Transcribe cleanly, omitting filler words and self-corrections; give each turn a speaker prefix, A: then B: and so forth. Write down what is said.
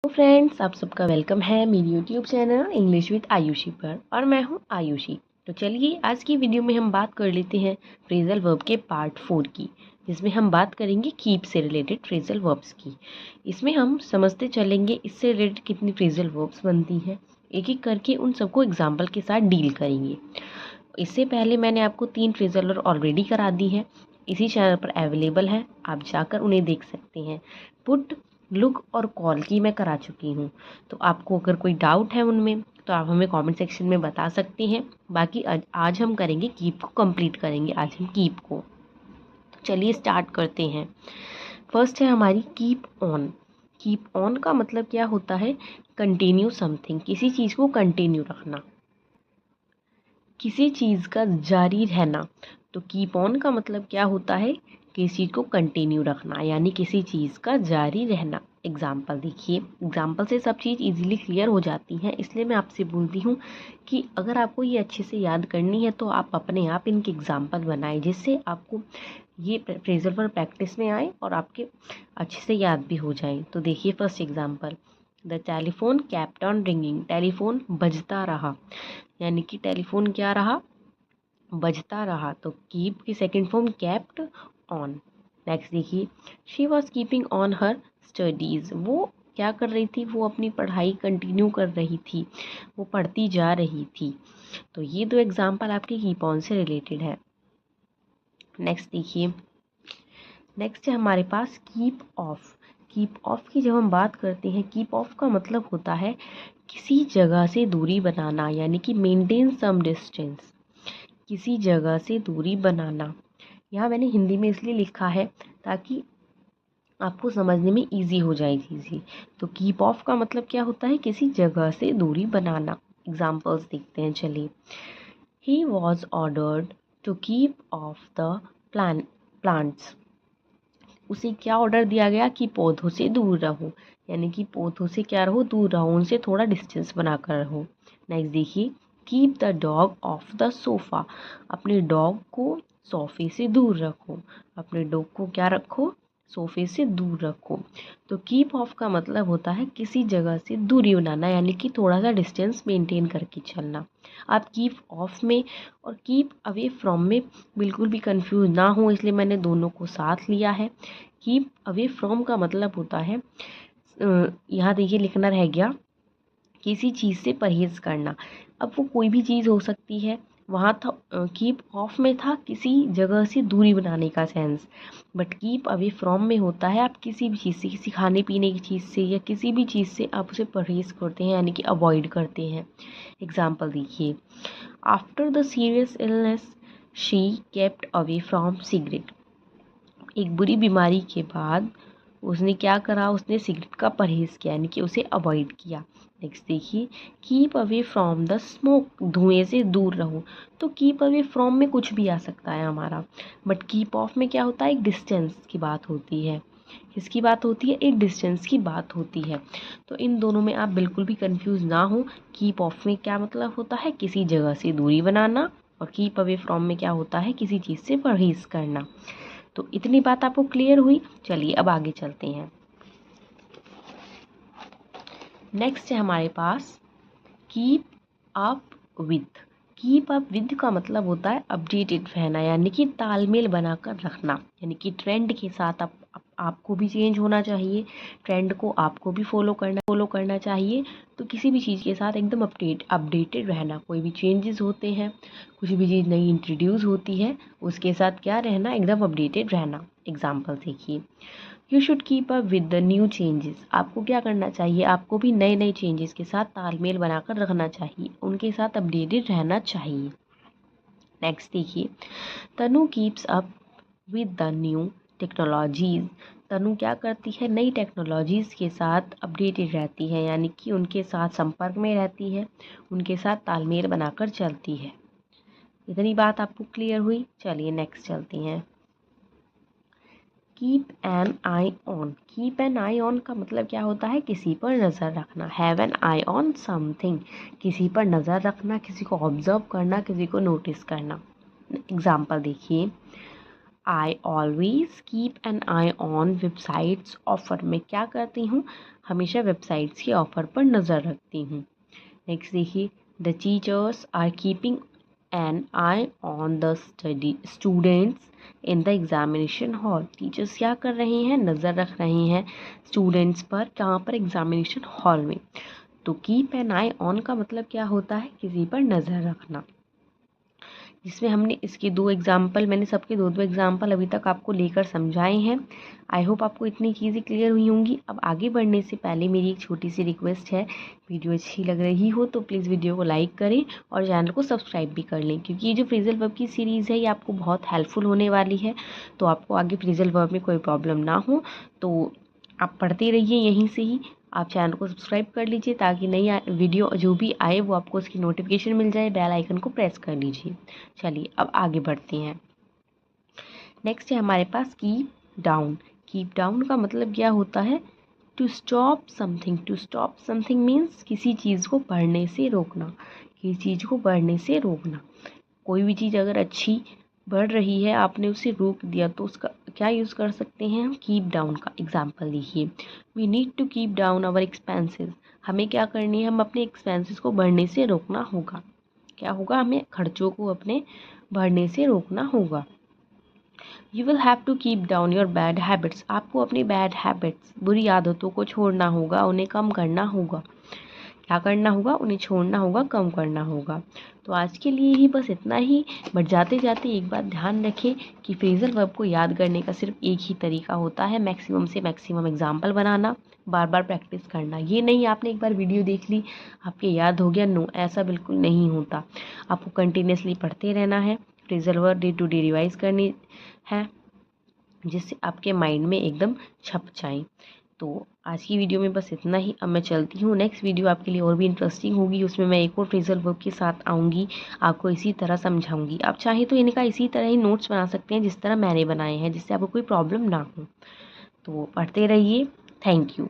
A: तो फ्रेंड्स, आप सबका वेलकम है मेरी YouTube channel English with Ayushi पर और मैं हूं आयुषी। तो चलिए आज की वीडियो में हम बात कर लेते हैं फ्रेजल वर्ब के पार्ट 4 की, जिसमें हम बात करेंगे कीप से रिलेटेड फ्रेजल वर्ब्स की। इसमें हम समझते चलेंगे इससे रिलेटेड कितनी फ्रेजल वर्ब्स बनती हैं, एक एक करके उन सबको एग्जाम्पल के साथ डील करेंगे। इससे पहले मैंने आपको 3 फ्रेजल वर्ब ऑलरेडी करा दी है, इसी चैनल पर अवेलेबल है, आप जाकर उन्हें देख सकते हैं। पुट, लुक और कॉल की मैं करा चुकी हूँ। तो आपको अगर कोई डाउट है उनमें तो आप हमें कमेंट सेक्शन में बता सकते हैं। बाकी आज हम करेंगे कीप को, कंप्लीट करेंगे आज हम कीप को। तो चलिए स्टार्ट करते हैं। फर्स्ट है हमारी कीप ऑन। कीप ऑन का मतलब क्या होता है? कंटिन्यू समथिंग, किसी चीज़ को कंटिन्यू रखना, किसी चीज़ का जारी रहना। तो कीप ऑन का मतलब क्या होता है? किसी चीज़ को कंटिन्यू रखना, यानी किसी चीज़ का जारी रहना। एग्जाम्पल देखिए, एग्जाम्पल से सब चीज़ इजीली क्लियर हो जाती है, इसलिए मैं आपसे बोलती हूँ कि अगर आपको ये अच्छे से याद करनी है तो आप अपने आप इनके एग्जाम्पल बनाएं, जिससे आपको ये फ्रेजल वर्ब प्रैक्टिस में आए और आपके अच्छे से याद भी हो जाए। तो देखिए first example, the telephone kept on ringing. Telephone बजता रहा, यानी कि टेलीफोन क्या रहा? बजता रहा। तो कीप की second form kept on. Next देखिए, she was keeping on her studies. वो क्या कर रही थी? वो अपनी पढ़ाई कंटिन्यू कर रही थी, वो पढ़ती जा रही थी। तो ये दो एग्जाम्पल आपके कीप ऑन से रिलेटेड है। नेक्स्ट देखिए, नेक्स्ट है हमारे पास कीप ऑफ। कीप ऑफ की जब हम बात करते हैं, कीप ऑफ का मतलब होता है किसी जगह से दूरी बनाना, यानी कि मेंटेन सम डिस्टेंस, किसी जगह से दूरी बनाना। यहाँ मैंने हिंदी में इसलिए लिखा है ताकि आपको समझने में इजी हो जाए चीज़ें। तो कीप ऑफ का मतलब क्या होता है? किसी जगह से दूरी बनाना। एग्जाम्पल्स देखते हैं चलिए। He was ordered to keep off the plants. उसे क्या ऑर्डर दिया गया कि पौधों से दूर रहो, यानी कि पौधों से क्या रहो? दूर रहो, उनसे थोड़ा डिस्टेंस बनाकर रहो। नेक्स्ट देखिए, keep the dog of the sofa. अपने डॉग को सोफे से दूर रखो। अपने डॉग को क्या रखो? सोफे से दूर रखो। तो कीप ऑफ का मतलब होता है किसी जगह से दूरी बनाना, यानी कि थोड़ा सा डिस्टेंस मेंटेन करके चलना। आप कीप ऑफ में और कीप अवे फ्रॉम में बिल्कुल भी कंफ्यूज ना हो, इसलिए मैंने दोनों को साथ लिया है। कीप अवे फ्रॉम का मतलब होता है, यहाँ देखिए लिखना रह गया, किसी चीज़ से परहेज़ करना। अब वो कोई भी चीज़ हो सकती है, वहाँ था कीप ऑफ में था किसी जगह से दूरी बनाने का sense, but keep away from में होता है आप किसी भी चीज़ से, किसी खाने पीने की चीज़ से या किसी भी चीज़ से आप उसे परहेज़ करते हैं, यानी कि अवॉइड करते हैं। एग्जाम्पल देखिए, after the serious illness she kept away from cigarette. एक बुरी बीमारी के बाद उसने क्या करा? उसने सिगरेट का परहेज़ किया, यानी कि उसे अवॉइड किया। नेक्स्ट देखिए, keep away from the smoke. धुएं से दूर रहो। तो कीप अवे फ्रॉम में कुछ भी आ सकता है हमारा, बट कीप ऑफ में क्या होता है? एक डिस्टेंस की बात होती है। किसकी बात होती है? एक डिस्टेंस की बात होती है। तो इन दोनों में आप बिल्कुल भी कंफ्यूज ना हो। कीप ऑफ में क्या मतलब होता है? किसी जगह से दूरी बनाना, और कीप अवे फ्रॉम में क्या होता है? किसी चीज़ से परहेज़ करना। तो इतनी बात आपको क्लियर हुई। चलिए अब आगे चलते हैं। नेक्स्ट है हमारे पास keep up with. Keep up with का मतलब होता है अपडेटेड रहना, यानी कि तालमेल बनाकर रखना, यानी कि ट्रेंड के साथ आपको भी चेंज होना चाहिए, ट्रेंड को आपको भी फॉलो करना चाहिए। तो किसी भी चीज़ के साथ एकदम अपडेटेड रहना। कोई भी चेंजेस होते हैं, कुछ भी चीज़ नई इंट्रोड्यूस होती है, उसके साथ क्या रहना? एकदम अपडेटेड रहना। एग्जाम्पल देखिए, you should keep up with the new changes. आपको क्या करना चाहिए? आपको भी नए नए चेंजेस के साथ तालमेल बनाकर रखना चाहिए, उनके साथ अपडेटेड रहना चाहिए। नेक्स्ट देखिए, Tanu keeps up with the new technologies. Tanu क्या करती है? नई टेक्नोलॉजीज़ के साथ अपडेटेड रहती है, यानी कि उनके साथ संपर्क में रहती है, उनके साथ तालमेल बनाकर चलती है। इतनी बात आपको क्लियर हुई। चलिए नेक्स्ट चलती हैं। Keep an eye on. Keep an eye on का मतलब क्या होता है? किसी पर नज़र रखना। Have an eye on something, किसी पर नज़र रखना, किसी को ऑब्जर्व करना, किसी को नोटिस करना। एग्जाम्पल देखिए, I always keep an eye on websites offer. मैं क्या करती हूँ, हमेशा वेबसाइट्स के ऑफर पर नज़र रखती हूँ। नेक्स्ट देखिए, the teachers are keeping an eye on the students in the examination hall. Teachers क्या कर रहे हैं, नज़र रख रहे हैं स्टूडेंट्स पर, कहाँ पर, एग्जामिनेशन हॉल में। तो कीप एन आई ऑन का मतलब क्या होता है, किसी पर नज़र रखना। जिसमें हमने इसके दो एग्जाम्पल, मैंने सबके दो दो एग्जाम्पल अभी तक आपको लेकर समझाए हैं। आई होप आपको इतनी चीज़ें क्लियर हुई होंगी। अब आगे बढ़ने से पहले मेरी एक छोटी सी रिक्वेस्ट है, वीडियो अच्छी लग रही हो तो प्लीज़ वीडियो को लाइक करें और चैनल को सब्सक्राइब भी कर लें, क्योंकि ये जो फ्रेजल वर्ब की सीरीज़ है ये आपको बहुत हेल्पफुल होने वाली है। तो आपको आगे फ्रेजल वर्ब में कोई प्रॉब्लम ना हो तो आप पढ़ते रहिए यहीं से ही। आप चैनल को सब्सक्राइब कर लीजिए ताकि नई वीडियो जो भी आए वो आपको उसकी नोटिफिकेशन मिल जाए। बेल आइकन को प्रेस कर लीजिए। चलिए अब आगे बढ़ते हैं। नेक्स्ट है हमारे पास कीप डाउन। कीप डाउन का मतलब क्या होता है, to stop something. To stop something means किसी चीज़ को बढ़ने से रोकना, किसी चीज़ को बढ़ने से रोकना। कोई भी चीज़ अगर अच्छी बढ़ रही है, आपने उसे रोक दिया तो उसका क्या यूज़ कर सकते हैं हम, कीप डाउन का। एग्जाम्पल देखिए, we need to keep down our expenses. हमें क्या करनी है, हम अपने एक्सपेंसेस को बढ़ने से रोकना होगा। क्या होगा, हमें खर्चों को अपने बढ़ने से रोकना होगा। You will have to keep down your bad habits. आपको अपनी बैड हैबिट्स, बुरी आदतों को छोड़ना होगा, उन्हें कम करना होगा। क्या करना होगा, उन्हें छोड़ना होगा, कम करना होगा। तो आज के लिए ही बस इतना ही। बट जाते जाते एक बात ध्यान रखें कि फ्रेजल वर्ब को याद करने का सिर्फ एक ही तरीका होता है, मैक्सिमम से मैक्सिमम एग्जाम्पल बनाना, बार बार प्रैक्टिस करना। ये नहीं आपने एक बार वीडियो देख ली आपके याद हो गया, नो, ऐसा बिल्कुल नहीं होता। आपको कंटिन्यूसली पढ़ते रहना है, phrasal verb day to day revise करनी है, जिससे आपके माइंड में एकदम छप जाए। तो आज की वीडियो में बस इतना ही। अब मैं चलती हूँ, नेक्स्ट वीडियो आपके लिए और भी इंटरेस्टिंग होगी। उसमें मैं एक और फ्रेजल वर्ब के साथ आऊँगी, आपको इसी तरह समझाऊंगी। आप चाहे तो इनका इसी तरह ही नोट्स बना सकते हैं जिस तरह मैंने बनाए हैं, जिससे आपको कोई प्रॉब्लम ना हो। तो पढ़ते रहिए। Thank you.